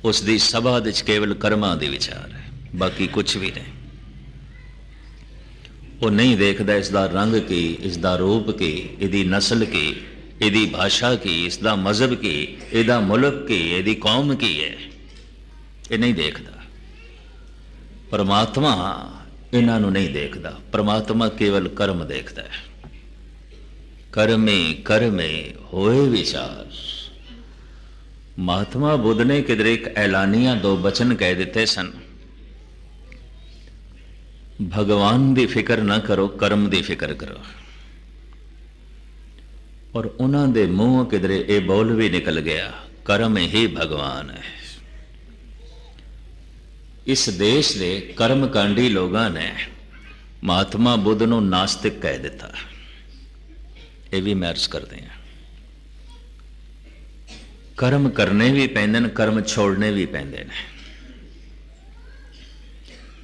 उसकी सभा दे केवल कर्मां दे विचार है, बाकी कुछ भी नहीं। वो नहीं देखता इसका रंग की, इसका रूप की, इसकी नस्ल की, इसकी भाषा की, इसका मजहब की, इसका मुल्क की, इसकी कौम की है, ये नहीं देखता। परमात्मा इन्हों नहीं देखता। परमात्मा केवल कर्म देखता है। कर्मे कर्मे होए विचार। महात्मा बुद्ध ने किधर एक ऐलानिया दो बचन कह दिते सन, भगवान की फिक्र ना करो, कर्म की फिक्र करो। और उन्होंने मुंह किधरे ये बोल भी निकल गया, कर्म ही भगवान है। इस देश के कर्मकांडी लोगों ने महात्मा बुद्ध को नास्तिक कह दिता। ये भी मैं अर्ज करते हैं, कर्म करने भी पैंदे ने, कर्म छोड़ने भी पैंदे ने।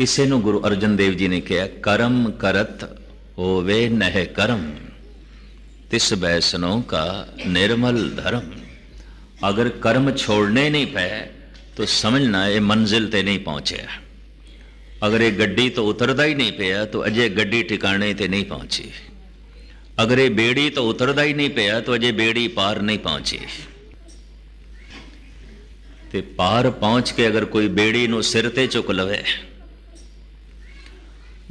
इसे नु गुरु अर्जन देव जी ने कहा, कर्म करत होवे नह कर्म, तिस बैसनों का निर्मल धर्म। अगर कर्म छोड़ने नहीं पे तो समझना ये मंजिल ते नहीं पहुंचे। अगर ये गड्डी तो उतरदा ही नहीं पिया तो अजय गड्डी ठिकाने ते नहीं पहुंची। अगर ये बेड़ी तो उतरदा ही नहीं पिया तो अजय बेड़ी पार नहीं पहुंची। ते पार पहुंच के अगर कोई बेड़ी नू सिर ते चुक लवे,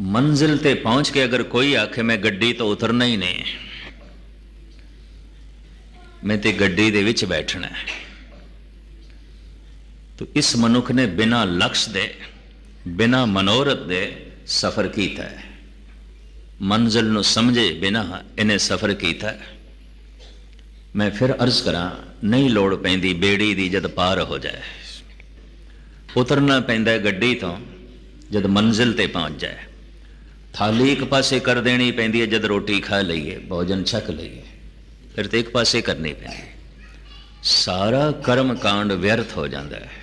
मंजिल ते पहुंच के अगर कोई आखे मैं गड्डी तो उतरना ही नहीं, मैं ते गड्डी दे विच बैठना है, तो इस मनुख ने बिना लक्ष्य दे, बिना मनोरथ दे सफर किया है। मंजिल नू समझे बिना इन्हें सफर किया है। मैं फिर अर्ज करा, नहीं लोड़ पैंदी बेड़ी दी जद पार हो जाए, उतरना पैंदा गड्डी तो जद मंजिल ते पहुंच जाए। थाली एक पासे कर देनी पैंदी है जद रोटी खा लईए, भोजन छक लईए, फिर तो एक पासे करनी पैंदी। सारा कर्म कांड व्यर्थ हो जाता है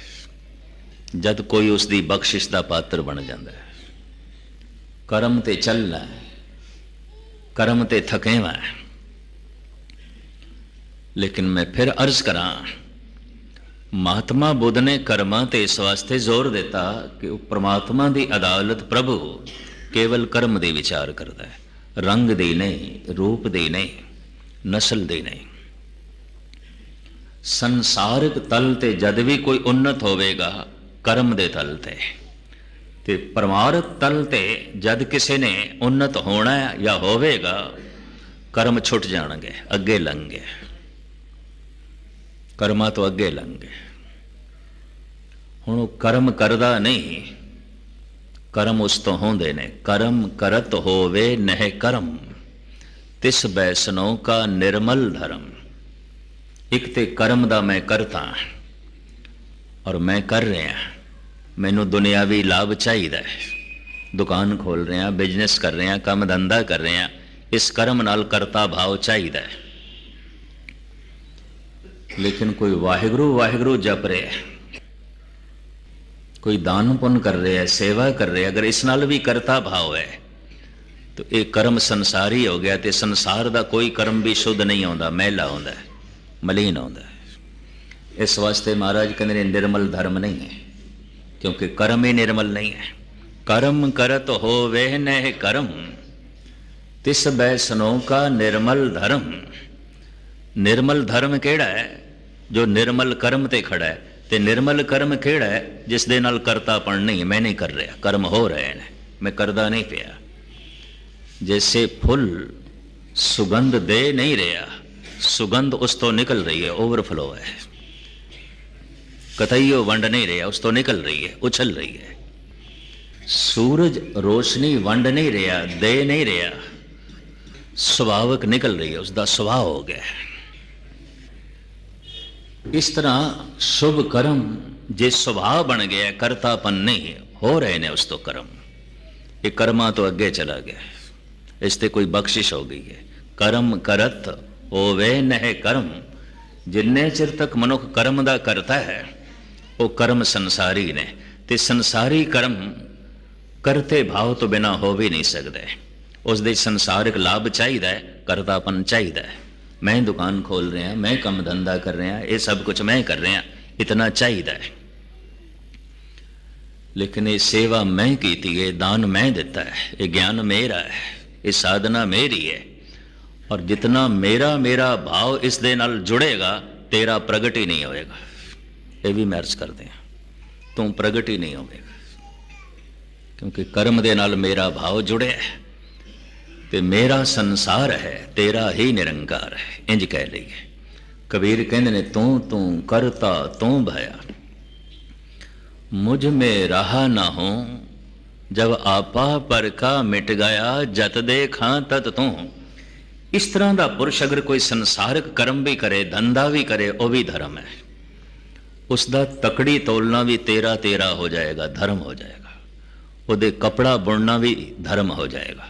जद कोई उसकी बख्शिश का पात्र बन जाता है। कर्म ते चलना है, कर्म ते थकेवा है। लेकिन मैं फिर अर्ज करा, महात्मा बुद्ध ने कर्मां ते इस वास्ते जोर देता कि परमात्मा की अदालत प्रभु केवल कर्म दे विचार करता है, रंग दे नहीं, रूप दे नहीं, नस्ल दे नहीं। संसारिक तल ते जद भी कोई उन्नत होवेगा कर्म दे तल ते परमार्थ तल ते जद किसी ने उन्नत होना या होवेगा कर्म छुट जाणगे, अगे लंघे, कर्मा तो अगे लंघे। हुण कर्म करदा नहीं, कर्म उस तो होंदे ने। कर्म करत होवे नह कर्म, तिस बैसनों का निर्मल धर्म। एक ते कर्म दा मैं करता और मैं कर रहा, मैनू दुनियावी लाभ चाहिए, दुकान खोल रहे हैं, बिजनेस कर रहे हैं, काम धंधा कर रहे हैं, इस कर्म नाल करता भाव चाहिए। लेकिन कोई वाहिगुरु वाहिगुरु जप रहे है, कोई दान पुण्य कर रहे हैं, सेवा कर रहे हैं, अगर इस नाल भी करता भाव है तो एक कर्म संसारी हो गया। तो संसार का कोई कर्म भी शुद्ध नहीं आता, मैला आता है, मलीन आता है। इस वास्ते महाराज कहते निर्मल धर्म नहीं है, क्योंकि कर्म ही निर्मल नहीं है। कर्म करत हो वह न कर्म, तिस बैसनों का निर्मल धर्म। निर्मल धर्म केड़ा है? जो निर्मल कर्म ते खड़ा है। ते निर्मल कर्म केड़ा है? जिस दे नाल करतापन नहीं, मैं नहीं कर रहा, कर्म हो रहे हैं, मैं करदा नहीं पिया। जैसे फुल सुगंध दे नहीं रहा, सुगंध उस तो निकल रही है, ओवरफ्लो है, कतईयो वंड नहीं रहा, उस तो निकल रही है, उछल रही है। सूरज रोशनी वंड नहीं रहा, दे नहीं रहा, स्वभावक निकल रही है, उसका स्वभाव हो गया। इस तरह शुभ कर्म जे स्वभाव बन गया, करतापन नहीं हो रहे ने उस तो कर्म, ये कर्मा तो अगे चला गया, इससे कोई बख्शिश हो गई है। कर्म करत होवे नह कर्म। जिन्ने चिर तक मनुख कर्म दा करता है वो कर्म संसारी ने, ते संसारी कर्म करते भाव तो बिना हो भी नहीं सकते। उस दे संसारिक लाभ चाहिए, करतापन चाहिए। मैं दुकान खोल रहा, मैं काम धंधा कर रहा, ये सब कुछ मैं कर रहा, इतना चाहिए। लेकिन ये सेवा मैं की है, दान मैं दिता है, ये ज्ञान मेरा है, ये साधना मेरी है। और जितना मेरा मेरा भाव इस दे नाल जुड़ेगा, तेरा प्रगट ही नहीं होएगा। ये भी मैं अर्ज करते हैं, तू प्रगट ही नहीं होएगा, क्योंकि कर्म दे नाल मेरा भाव जुड़े है। ते मेरा संसार है, तेरा ही निरंकार है। इंज कह लीए। कबीर कहते ने, तू तू करता तू भया, मुझ में रहा ना हो, जब आपा पर का मिट गया, जत देखा तत तू। इस तरह का पुरुष अगर कोई संसारिक कर्म भी करे, धंधा भी करे, वह भी धर्म है। उसका तकड़ी तोलना भी तेरा तेरा हो जाएगा, धर्म हो जाएगा। ਉਹਦੇ कपड़ा बुनना भी धर्म हो जाएगा।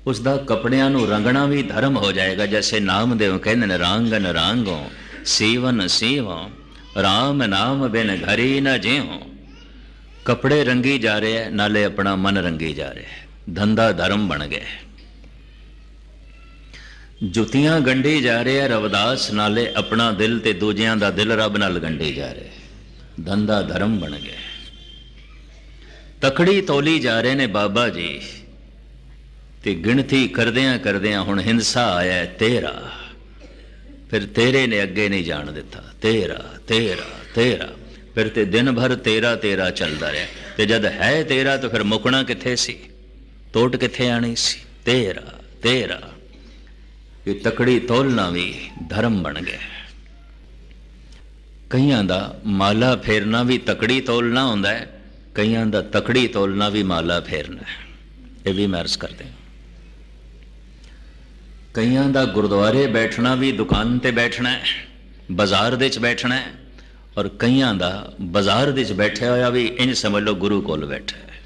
उसका कपड़ियां नूं रंगना भी धर्म हो जाएगा। जैसे नामदेव कहते हैं, रांगन रांगो सीवन सीवो, राम नाम बिन घरी न जेहो। कपड़े रंगी जा रहे हैं, नाले अपना मन रंगी जा रहे हैं। धंधा धर्म बन गया। जुतियां गंढी जा रहे हैं रविदास, नाले अपना दिल ते दूजियां दा दिल रब नाल गंढी जा रहे। धंधा धर्म बन गया। तकड़ी तोली जा रहे ने बाबा जी, ते गिणती करदियां करदियां हुण हिंसा आया तेरा, फिर तेरे ने अगे नहीं जान दिता। तेरा तेरा तेरा, फिर ते दिन भर तेरा तेरा चलता रहा। ते जद है तेरा तो फिर मुकना किथे सी, तोट किथे आनी सी। तेरा तेरा, ये तकड़ी तोलना भी धर्म बन गया। कईयां दा माला फेरना भी तकड़ी तोलना होंदा है, कईयां दा तकड़ी तोलना भी माला फेरना है। ये भी मैं अर्ज करते हैं। कईयां दा गुरुद्वारे बैठना भी दुकान ते बैठना है, बाजार दे च बैठना है। और कईयां दा बाजार दे च बैठा होया भी इंज समझ लो गुरु कोल बैठा है।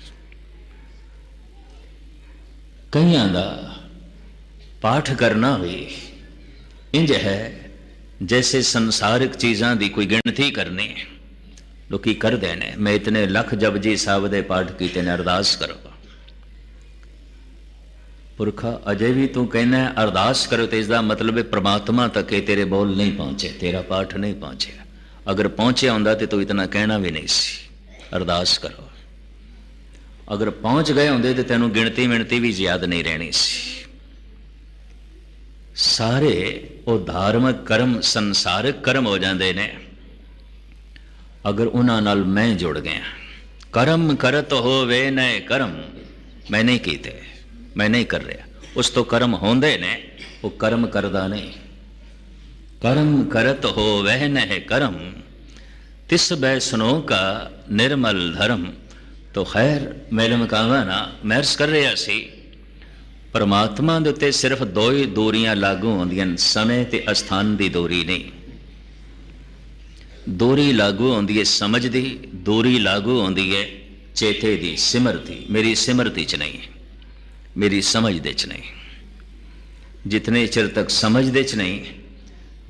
कईयां दा पाठ करना भी इंज है जैसे संसारिक चीज़ां दी कोई गिणती करनी। लोग करते हैं, मैं इतने लख जपजी साहब दे पाठ कीते ने, अरदास करो। पुरखा अजय भी तू कहना है अरदास करो, तो इसका मतलब है परमात्मा तक ये तेरे बोल नहीं पहुंचे, तेरा पाठ नहीं पहुंचे। अगर पहुंचे होंदा तो तू इतना कहना भी नहीं सी अरदास करो। अगर पहुंच गए होंदे तो तेनों गिणती मिणती भी याद नहीं रहनी सी। सारे वो धार्मिक कर्म संसारिक कर्म हो जाते ने अगर उन्हां नाल मैं जुड़ गया। कर्म करत होवे न कर्म, मैं नहीं कीते, मैं नहीं कर रहा। उस तो कर्म होंदे ने, वो कर्म करदा नहीं। कर्म करत हो वह न है कर्म, तिस बैसनो का निर्मल धर्म। तो खैर मेरे मकावा ना मैं अर्ज कर रहा सी, परमात्मा दे उत्ते सिर्फ दो ही दूरियां लागू होंदियां, समय ते अस्थान दी दूरी नहीं। दूरी लागू होंदी है समझ दी, दूरी लागू होंदी है चेते दी, सिमरती। मेरी सिमरती च नहीं, मेरी समझ दे च नहीं। जितने चिर तक समझ दे च नहीं,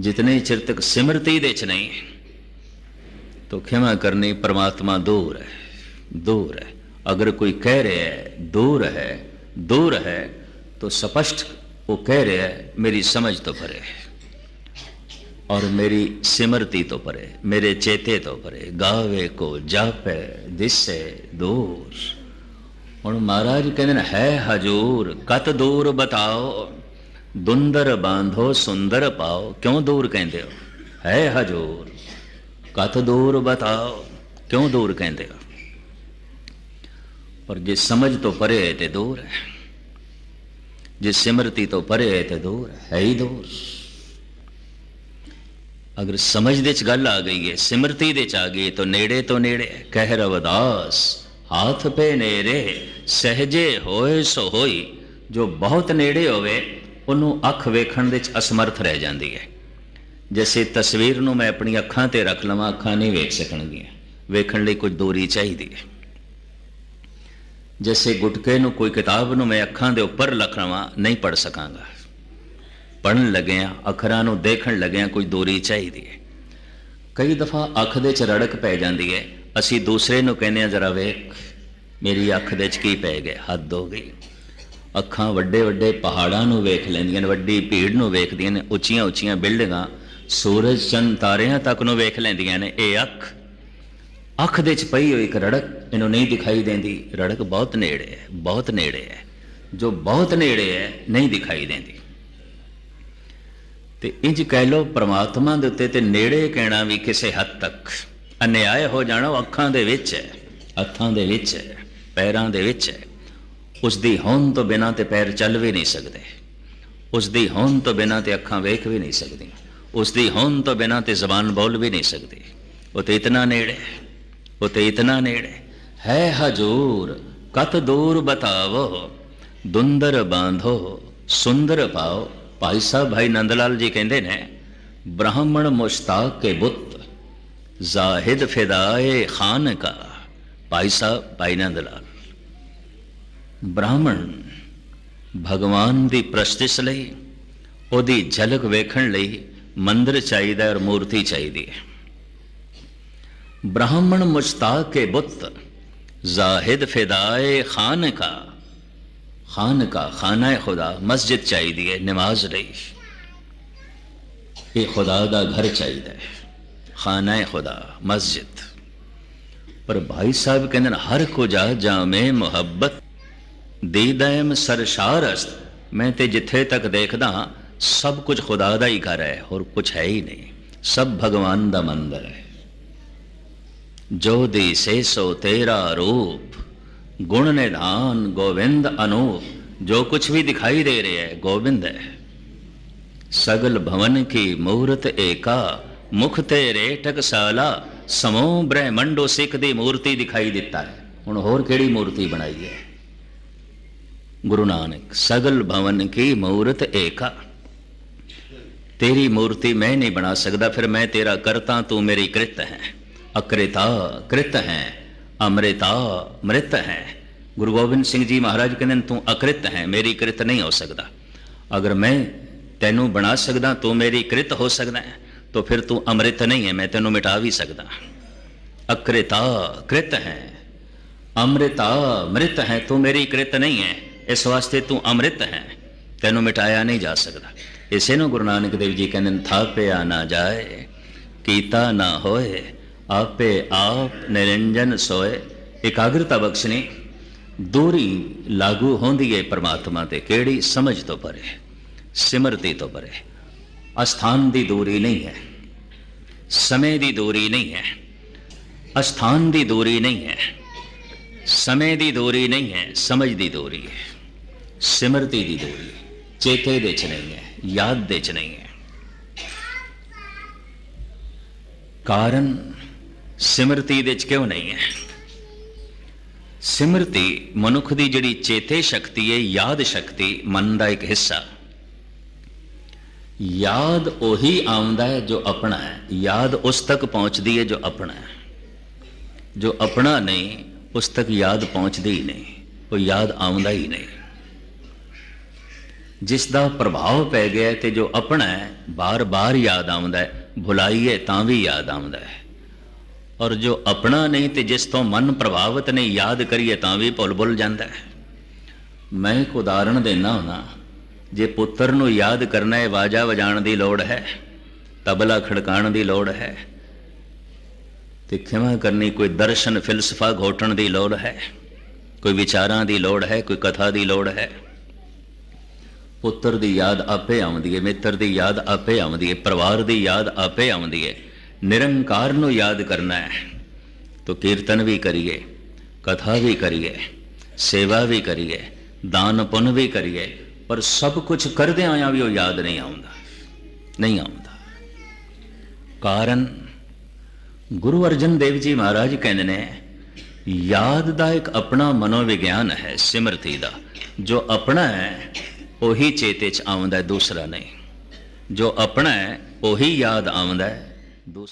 जितने चिर तक सिमरती दे च नहीं, तो क्षमा करनी परमात्मा दूर है, दूर है। अगर कोई कह रहे है दूर है, दूर है, तो स्पष्ट वो कह रहे है मेरी समझ तो परे है और मेरी सिमरती तो परे, मेरे चेते तो परे। गावे को जापे दिसे दूर। हुण महाराज कहते है हजूर कत दूर बताओ, दुंदर बांधो सुंदर पाओ। क्यों दूर कहते हो? है हजूर कत दूर बताओ, क्यों दूर कहते हो? पर जे समझ तो परे है तो दूर है, जे सिमरती तो परे है तो दूर है ही दूर। अगर समझ दे च गल आ गई है, सिमरती दे च आ गई तो नेड़े तो नेड़े। कह रविदास हाथ पे नेरे सहजे होए सो होई। जो बहुत नेड़े होवे उन्होंने अख वेखण दे च असमर्थ रह जाती है। जैसे तस्वीर नूं मैं अपनी अखां ते रख लवां, अखां नहीं वेख सकणगियां, वेखण लई कुछ दूरी चाहिए। जैसे गुटके नूं कोई किताब नूं मैं अखां दे उपर रख लवां, नहीं पढ़ सकांगा। पढ़न लग्या अखरां नूं देखण लग्या कोई दूरी चाहिए। कई दफ़ा अख दे च रड़क पै जाती है, असी दूसरे नूं कहने जरा वेख मेरी अख दे च की पै गया, हद हो गई। अखां वड्डे वड्डे पहाड़ां नूं वेख लैंदियां ने, वड्डी भीड़ नूं वेखदियां ने, उच्चियां उच्चियां बिल्डिंगां, सूरज चंद तारियां तक नूं वेख लैंदियां ने। ये अख ਅੱਖ ਦੇ 'ਚ ਪਈ ਹੋਈ ਇੱਕ ਰੜਕ ਇਹਨੂੰ ਨਹੀਂ ਦਿਖਾਈ ਦਿੰਦੀ। ਰੜਕ ਬਹੁਤ ਨੇੜੇ ਹੈ, ਬਹੁਤ ਨੇੜੇ ਹੈ। ਜੋ ਬਹੁਤ ਨੇੜੇ ਹੈ ਨਹੀਂ ਦਿਖਾਈ ਦਿੰਦੀ। ਤੇ ਇੰਜ ਕਹਿ ਲਓ ਪਰਮਾਤਮਾ ਦੇ ਉੱਤੇ ਤੇ ਨੇੜੇ ਕਹਿਣਾ ਵੀ ਕਿਸੇ ਹੱਦ ਤੱਕ ਅਨਿਆਏ ਹੋ ਜਾਣਾ। ਉਹ ਅੱਖਾਂ ਦੇ ਵਿੱਚ ਹੈ, ਹੱਥਾਂ ਦੇ ਵਿੱਚ ਹੈ, ਪੈਰਾਂ ਦੇ ਵਿੱਚ ਹੈ। ਉਸ ਦੀ ਹੋਂਦ ਤੋਂ ਬਿਨਾਂ ਤੇ ਪੈਰ ਚੱਲ ਵੀ ਨਹੀਂ ਸਕਦੇ। ਉਸ ਦੀ ਹੋਂਦ ਤੋਂ ਬਿਨਾਂ ਤੇ ਅੱਖਾਂ ਵੇਖ ਵੀ ਨਹੀਂ ਸਕਦੀਆਂ। ਉਸ ਦੀ ਹੋਂਦ ਤੋਂ ਬਿਨਾਂ ਤੇ ਜ਼ਬਾਨ ਬੋਲ ਵੀ ਨਹੀਂ ਸਕਦੀ। ਉਹ ਤੇ ਇਤਨਾ ਨੇੜੇ, ਉਹ ਤੇ ਇਤਨਾ ਨੇੜੇ ਹੈ। ਹਜੂਰ ਕਤ ਦੂਰ ਬਤਾਵੋ, ਦੁੰਦਰ ਬਾਂਧੋ ਸੁੰਦਰ ਪਾਓ। ਭਾਈ ਸਾਹਿਬ ਭਾਈ ਨੰਦ ਲਾਲ ਜੀ ਕਹਿੰਦੇ ਨੇ, ਬ੍ਰਾਹਮਣ ਮੁਸ਼ਤਾਕ ਕੇ ਬੁੱਤ, ਜ਼ਾਹਿਦ ਫਿਦਾਏ ਖਾਨ ਕਾ। ਭਾਈ ਸਾਹਿਬ ਭਾਈ ਨੰਦ ਲਾਲ, ਬ੍ਰਾਹਮਣ ਭਗਵਾਨ ਦੀ ਪ੍ਰਸਤਿਸ਼ ਲਈ, ਉਹਦੀ ਝਲਕ ਵੇਖਣ ਲਈ ਮੰਦਰ ਚਾਹੀਦਾ ਔਰ ਮੂਰਤੀ ਚਾਹੀਦੀ ਹੈ। ਬ੍ਰਾਹਮਣ ਮੁਸ਼ਤਾਕ ਕੇ ਬੁੱਤ, ਜ਼ਾਹਿਦ ਫਿਦਾਏ ਖਾਨ ਕਾ। ਖਾਨ ਕਾ ਖਾਨਾ ਖੁਦਾ, ਮਸਜਿਦ ਚਾਹੀਦੀ ਹੈ ਨਮਾਜ਼ ਲਈ। ਇਹ ਖੁਦਾ ਦਾ ਘਰ ਚਾਹੀਦਾ ਹੈ, ਖਾਨਾ ਖੁਦਾ ਮਸਜਿਦ। ਪਰ ਭਾਈ ਸਾਹਿਬ ਕਹਿੰਦੇ ਨੇ, ਹਰ ਕੋ ਜਾ ਜਾਮੇ ਮੁਹੱਬਤ ਦੀਦੈਮ ਸਰਸ਼ਾਰਸਤ। ਮੈਂ ਤੇ ਜਿੱਥੇ ਤੱਕ ਦੇਖਦਾ ਹਾਂ ਸਭ ਕੁਝ ਖੁਦਾ ਦਾ ਹੀ ਘਰ ਹੈ, ਹੋਰ ਕੁਝ ਹੈ ਹੀ ਨਹੀਂ। ਸਭ ਭਗਵਾਨ ਦਾ ਮੰਦਰ ਹੈ। ਜੋ ਦੀ ਸੇ ਸੋ ਤੇਰਾ ਰੂਪ, ਗੁਣ ਨਿਧਾਨ ਗੋविंद अनूप। जो कुछ भी दिखाई दे रहे है गोविंद है। सगल भवन की मूरत एका, मुख तेरे टकसाला। समूह ब्रह्मंडो सिख दी मूर्ति दिखाई दिता है। हुण होर केड़ी मूर्ति बनाई है? गुरु नानक, सगल भवन की मूरत एका। तेरी मूर्ति मैं नहीं बना सकता, फिर मैं तेरा करता, तू मेरी कृत है। अकृता कृत है, अमृता मृत है। गुरु गोबिंद सिंह जी महाराज कहते तू अकृत है, मेरी कृत नहीं हो सकता। अगर मैं तेनू बना सकदा, तू मेरी कृत हो सकता है, तो फिर तू अमृत नहीं है, मैं तेनू मिटा भी सकदा। अकृता कृत है, अमृता मृत है, तू मेरी कृत नहीं है, इस वास्ते तू अमृत है, तेनू मिटाया नहीं जा सकता। इसे नू गुरु नानक देव जी कहते थापिया ना जाए, कीता ना होए, आपे आप निरंजन सोए। एकाग्रता बख्शनी, दूरी लागू होंदी है परमात्मा ते। केड़ी? समझ तो परे, सिमरती तो परे। अस्थान दी दूरी नहीं है, समय दी दूरी नहीं है, अस्थान दी दूरी नहीं है, समय दी दूरी नहीं है, समझ दी दूरी है, सिमरती दी दूरी है। चेते दे च नहीं है, याद दे च नहीं है। कारण सिमरती दे च क्यों नहीं है? सिमरती मनुख की जिहड़ी चेते शक्ति है, याद शक्ति, मन का एक हिस्सा। याद उही आउंदा है जो अपना है। याद उस तक पहुंचती है जो अपना है। जो अपना नहीं उस तक याद पहुंचती ही नहीं, वो याद आउंदा ही नहीं। जिसका प्रभाव पै गया तो जो अपना है बार बार याद आउंदा है, भुलाईए तां भी याद आउंदा है। और जो अपना नहीं तो जिस तो मन प्रभावित नहीं, याद करिए तां भी भुल जाता है। मैं एक उदाहरण देना होना, जे पुत्र नूं याद करना है, वाजा वजाण की लोड़ है, तबला खड़काण की लोड़ है, तो खिमा करनी कोई दर्शन फिलसफा घोटण की लोड़ है, कोई विचारां की लोड़ है, कोई कथा की लोड़ है। पुत्र की याद आपे आउंदी है, मित्र की याद आपे आउंदी है, परिवार की याद आपे आउंदी है। निरंकार नूं याद करना है तो कीर्तन भी करिए, कथा भी करिए, सेवा भी करिए, दान पुण्य भी करिए, पर सब कुछ करदे आया भी वो याद नहीं आउंदा, नहीं आउंदा। कारण गुरु अर्जन देव जी महाराज कहते ने, याद का एक अपना मनोविज्ञान है, सिमरती का। जो अपना है वही चेते च आउंदा है, दूसरा नहीं। जो अपना है वही याद आउंदा है, दूसरा